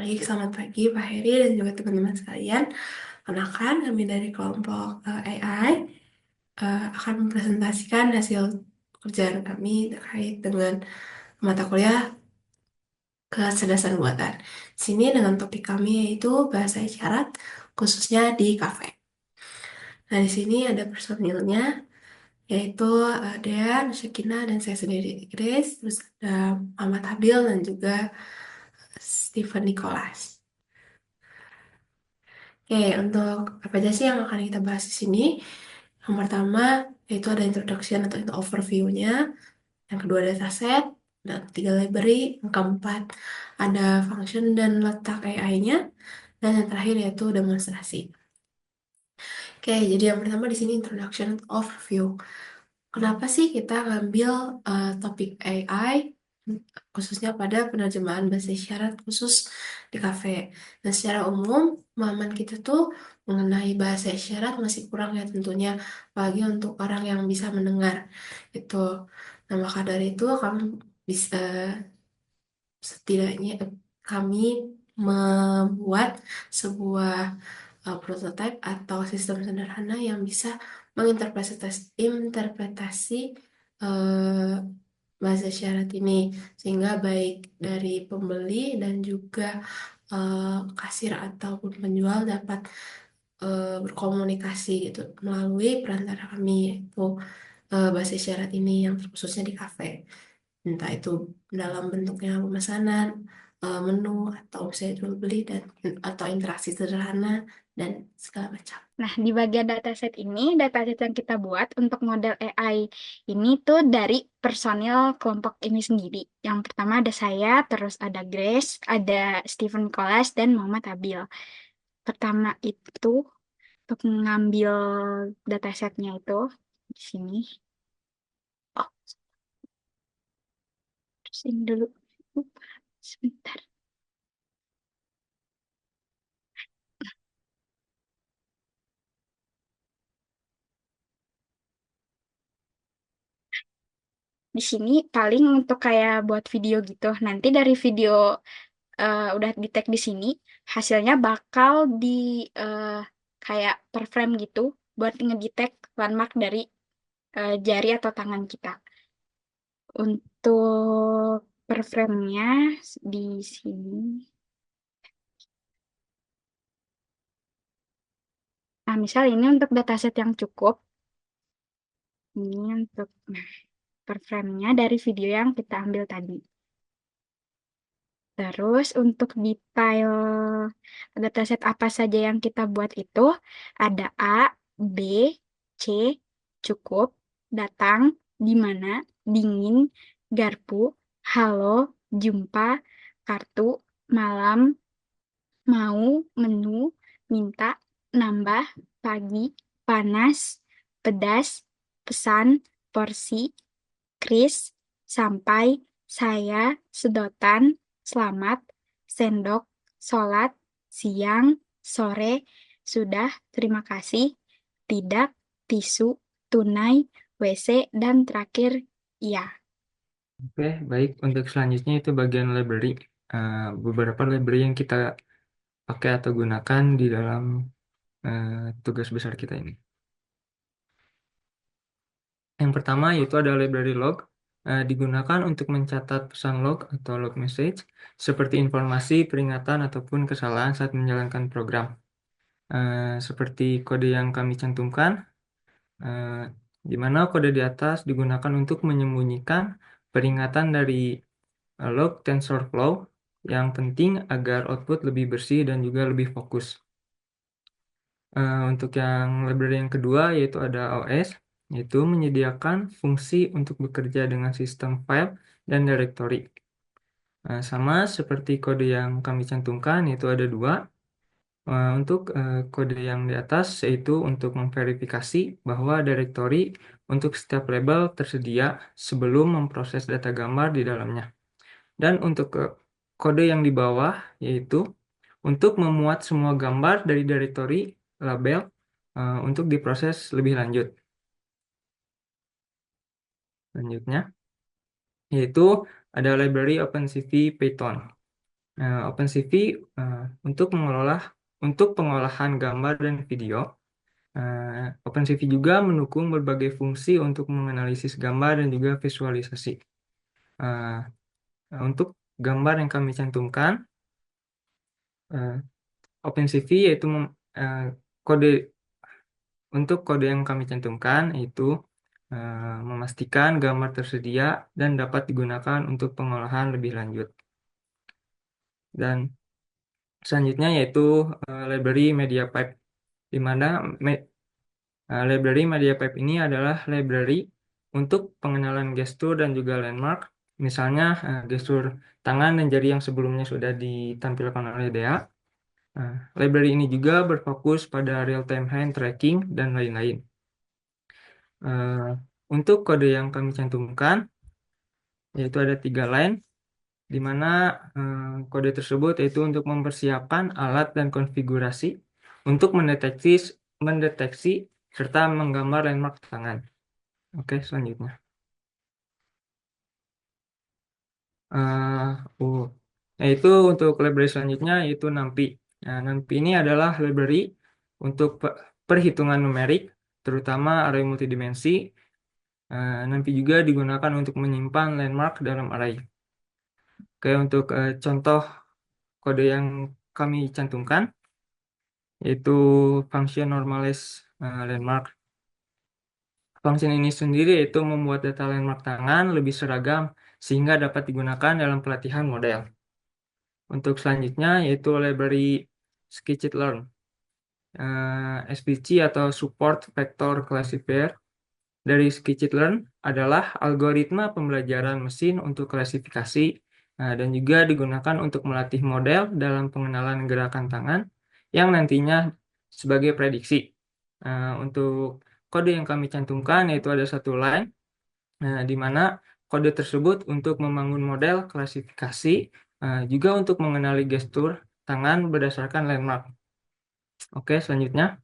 Baik, selamat pagi Pak Heri dan juga teman-teman sekalian. Kenalkan, kami dari kelompok AI akan mempresentasikan hasil pekerjaan kami terkait dengan mata kuliah kecerdasan buatan. Sini dengan topik kami yaitu bahasa isyarat, khususnya di kafe. Nah, di sini ada personilnya, yaitu Dean, Shekina, dan saya sendiri, Grace. Terus ada Ahmad Habil dan juga Stephen Nicholas. Oke, untuk apa aja sih yang akan kita bahas di sini? Yang pertama, yaitu ada introduction atau overview-nya. Yang kedua, dataset. Dan ketiga, library. Yang keempat, ada function dan letak AI-nya. Dan yang terakhir, yaitu demonstrasi. Oke, jadi yang pertama di sini introduction atau overview. Kenapa sih kita ngambil topik AI khususnya pada penerjemahan bahasa isyarat khusus di kafe? Dan secara umum, pemahaman kita tuh mengenai bahasa isyarat masih kurang ya tentunya, apalagi untuk orang yang bisa mendengar itu. Nah, maka dari itu kami bisa setidaknya kami membuat sebuah prototipe atau sistem sederhana yang bisa interpretasi eh, bahasa isyarat ini sehingga baik dari pembeli dan juga kasir ataupun penjual dapat berkomunikasi gitu melalui perantara kami yaitu bahasa isyarat ini yang khususnya di kafe, entah itu dalam bentuknya pemesanan, menu atau misalnya jual beli dan atau interaksi sederhana dan segala macam. Nah, di bagian dataset ini, dataset yang kita buat untuk model AI ini tuh dari personil kelompok ini sendiri. Yang pertama ada saya, terus ada Grace, ada Stephen Nicholas, dan Muhammad Abil. Pertama itu, untuk mengambil datasetnya itu, di sini. Oh, terus ini dulu. Sebentar. Di sini paling untuk kayak buat video gitu. Nanti dari video udah di tag di sini, hasilnya bakal di eh, kayak per frame gitu buat ngedetect landmark dari jari atau tangan kita. Untuk per frame-nya di sini. Nah, misal ini untuk dataset yang cukup. Ini untuk per frame-nya dari video yang kita ambil tadi. Terus untuk detail dataset apa saja yang kita buat itu ada A, B, C, cukup, datang, di mana, dingin, garpu, halo, jumpa, kartu, malam, mau, menu, minta, nambah, pagi, panas, pedas, pesan, porsi, kris, sampai, saya, sedotan, selamat, sendok, sholat, siang, sore, sudah, terima kasih, tidak, tisu, tunai, WC, dan terakhir, iya. Oke, baik. Untuk selanjutnya itu bagian library. Beberapa library yang kita pakai atau gunakan di dalam eh, tugas besar kita ini. Yang pertama yaitu ada library log. Digunakan untuk mencatat pesan log atau log message seperti informasi, peringatan, ataupun kesalahan saat menjalankan program. Seperti kode yang kami cantumkan, eh, di mana kode di atas digunakan untuk menyembunyikan peringatan dari log TensorFlow yang penting agar output lebih bersih dan juga lebih fokus. Untuk yang library yang kedua yaitu ada OS, yaitu menyediakan fungsi untuk bekerja dengan sistem file dan directory. Sama seperti kode yang kami cantumkan, yaitu ada dua. Untuk kode yang di atas yaitu untuk memverifikasi bahwa directory untuk setiap label tersedia sebelum memproses data gambar di dalamnya. Dan untuk kode yang di bawah yaitu untuk memuat semua gambar dari directory label untuk diproses lebih lanjut. Selanjutnya yaitu ada library OpenCV Python. OpenCV untuk pengolahan gambar dan video. OpenCV juga mendukung berbagai fungsi untuk menganalisis gambar dan juga visualisasi. Eh, untuk gambar yang kami cantumkan, eh, OpenCV yaitu kode untuk kode yang kami cantumkan itu memastikan gambar tersedia dan dapat digunakan untuk pengolahan lebih lanjut. Dan selanjutnya yaitu library MediaPipe, di mana library MediaPipe ini adalah library untuk pengenalan gestur dan juga landmark. Misalnya gestur tangan dan jari yang sebelumnya sudah ditampilkan oleh Dea. Library ini juga berfokus pada real-time hand tracking dan lain-lain. Untuk kode yang kami cantumkan, yaitu ada 3 line, di mana kode tersebut yaitu untuk mempersiapkan alat dan konfigurasi untuk mendeteksi serta menggambar landmark tangan. Oke, selanjutnya. Yaitu untuk library selanjutnya yaitu NumPy. Nah, NumPy ini adalah library untuk perhitungan numerik, terutama array multidimensi. NumPy juga digunakan untuk menyimpan landmark dalam array. Oke, untuk contoh kode yang kami cantumkan, yaitu function normalize landmark. Function ini sendiri yaitu membuat data landmark tangan lebih seragam sehingga dapat digunakan dalam pelatihan model. Untuk selanjutnya yaitu library Scikit-learn. SVC atau Support Vector Classifier dari Scikit-learn adalah algoritma pembelajaran mesin untuk klasifikasi dan juga digunakan untuk melatih model dalam pengenalan gerakan tangan yang nantinya sebagai prediksi. Untuk kode yang kami cantumkan yaitu ada 1 line, di mana kode tersebut untuk membangun model klasifikasi, juga untuk mengenali gestur tangan berdasarkan landmark. Oke, selanjutnya.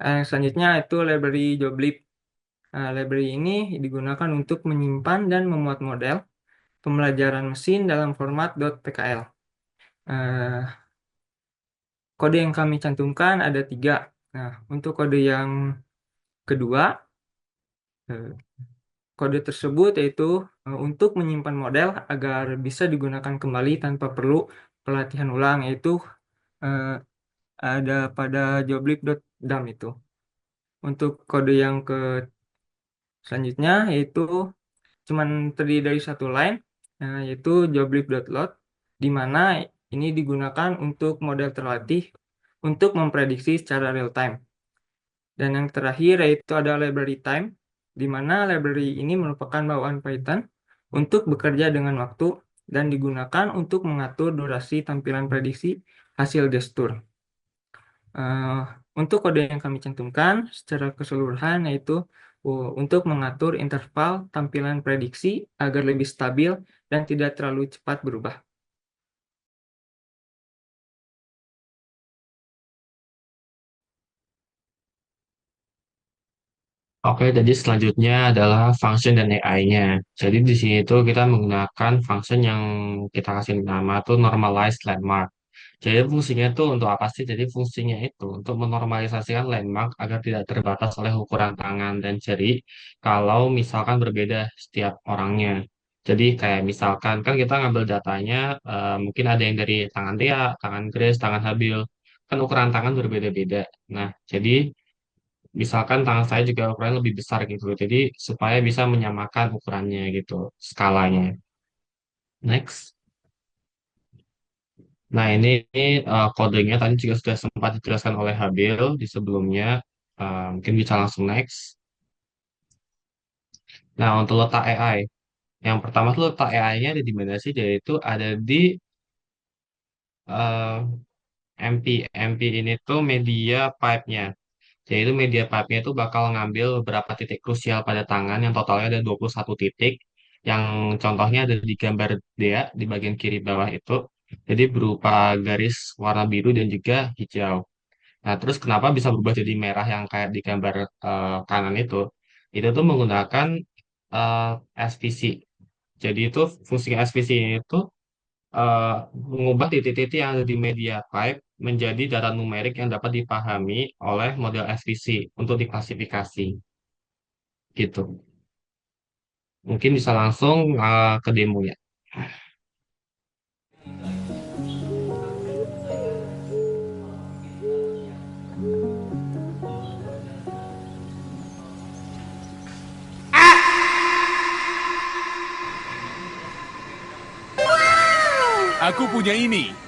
Selanjutnya itu library Joblib. Library ini digunakan untuk menyimpan dan memuat model pembelajaran mesin dalam format .pkl. Kode yang kami cantumkan ada 3. Nah, untuk kode yang kedua, kode tersebut yaitu untuk menyimpan model agar bisa digunakan kembali tanpa perlu pelatihan ulang, yaitu ada pada joblib.dam itu. Untuk kode yang selanjutnya yaitu cuman terdiri dari 1 line, yaitu joblib.load, di mana ini digunakan untuk model terlatih untuk memprediksi secara real time. Dan yang terakhir yaitu ada library time, di mana library ini merupakan bawaan Python untuk bekerja dengan waktu dan digunakan untuk mengatur durasi tampilan prediksi hasil gestur. Untuk kode yang kami cantumkan secara keseluruhan yaitu untuk mengatur interval tampilan prediksi agar lebih stabil dan tidak terlalu cepat berubah. Oke, jadi selanjutnya adalah function dan AI-nya. Jadi di sini tuh kita menggunakan function yang kita kasih nama tuh normalized landmark. Jadi fungsinya tuh untuk apa sih? Jadi fungsinya itu untuk menormalisasikan landmark agar tidak terbatas oleh ukuran tangan dan jari kalau misalkan berbeda setiap orangnya. Jadi kayak misalkan kan kita ngambil datanya mungkin ada yang dari tangan Tia, tangan Grace, tangan Habil. Kan ukuran tangan berbeda-beda. Nah, jadi misalkan tangan saya juga ukurannya lebih besar gitu. Jadi supaya bisa menyamakan ukurannya gitu, skalanya. Next. Nah, ini kodenya tadi juga sudah sempat dijelaskan oleh Habil di sebelumnya. Mungkin bisa langsung next. Nah, untuk letak AI. Yang pertama tuh letak AI-nya ada di mana sih? Yaitu ada di eh, MP. MP ini tuh media pipe-nya. Jadi itu media pipe-nya itu bakal ngambil beberapa titik krusial pada tangan yang totalnya ada 21 titik. Yang contohnya ada di gambar Dea di bagian kiri bawah itu. Jadi berupa garis warna biru dan juga hijau. Nah, terus kenapa bisa berubah jadi merah yang kayak di gambar kanan itu? Itu tuh menggunakan SVC. Jadi itu fungsi SVC itu eh, mengubah titik-titik yang ada di media type menjadi data numerik yang dapat dipahami oleh model SVC untuk diklasifikasi gitu. Mungkin bisa langsung ke demo ya. Aku punya ini.